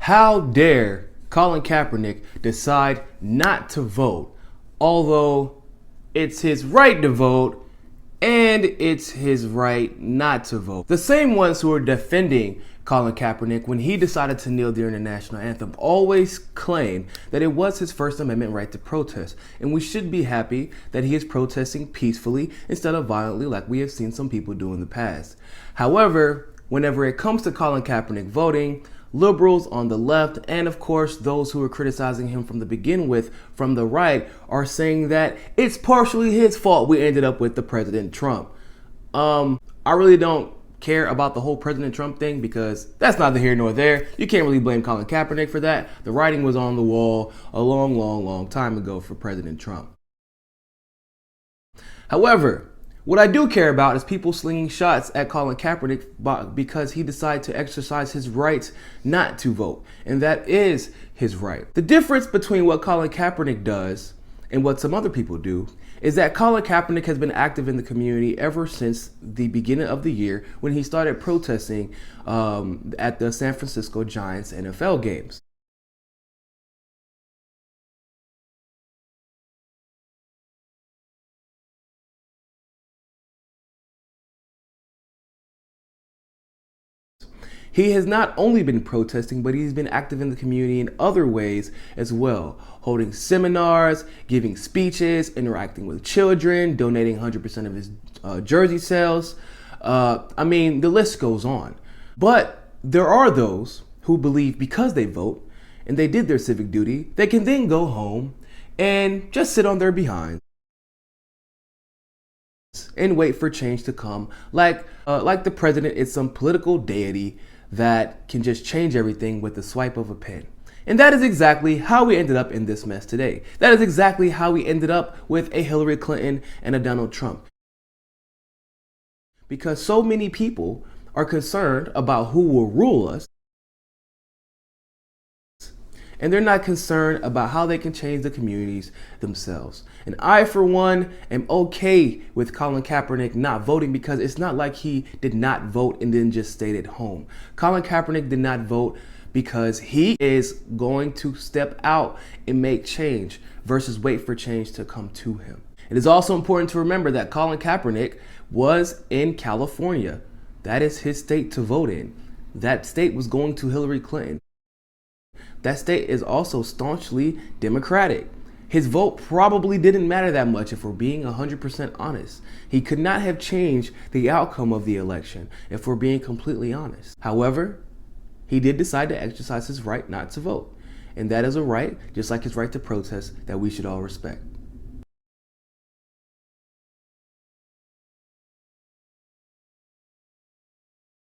How dare Colin Kaepernick decide not to vote, although it's his right to vote and it's his right not to vote. The same ones who are defending Colin Kaepernick when he decided to kneel during the national anthem always claim that it was his First Amendment right to protest, and we should be happy that he is protesting peacefully instead of violently like we have seen some people do in the past. However, whenever it comes to Colin Kaepernick voting, liberals on the left, and of course those who are criticizing him from the begin with from the right, are saying that it's partially his fault we ended up with the President Trump. I really don't care about the whole President Trump thing because that's neither here nor there. You can't really blame Colin Kaepernick for that. The writing was on the wall a long time ago for President Trump. However, what I do care about is people slinging shots at Colin Kaepernick because he decided to exercise his right not to vote, and that is his right. The difference between what Colin Kaepernick does and what some other people do is that Colin Kaepernick has been active in the community ever since the beginning of the year when he started protesting at the San Francisco Giants NFL games. He has not only been protesting, but he's been active in the community in other ways as well, holding seminars, giving speeches, interacting with children, donating 100% of his jersey sales. I mean, the list goes on. But there are those who believe because they vote and they did their civic duty, they can then go home and just sit on their behinds and wait for change to come, like the president is some political deity that can just change everything with the swipe of a pen. And that is exactly how we ended up in this mess today. That is exactly how we ended up with a Hillary Clinton and a Donald Trump. Because so many people are concerned about who will rule us, and they're not concerned about how they can change the communities themselves. And I, for one, am okay with Colin Kaepernick not voting because it's not like he did not vote and then just stayed at home. Colin Kaepernick did not vote because he is going to step out and make change versus wait for change to come to him. It is also important to remember that Colin Kaepernick was in California. That is his state to vote in. That state was going to Hillary Clinton. That state is also staunchly Democratic. His vote probably didn't matter that much if we're being 100% honest. He could not have changed the outcome of the election if we're being completely honest. However, he did decide to exercise his right not to vote. And that is a right, just like his right to protest, that we should all respect.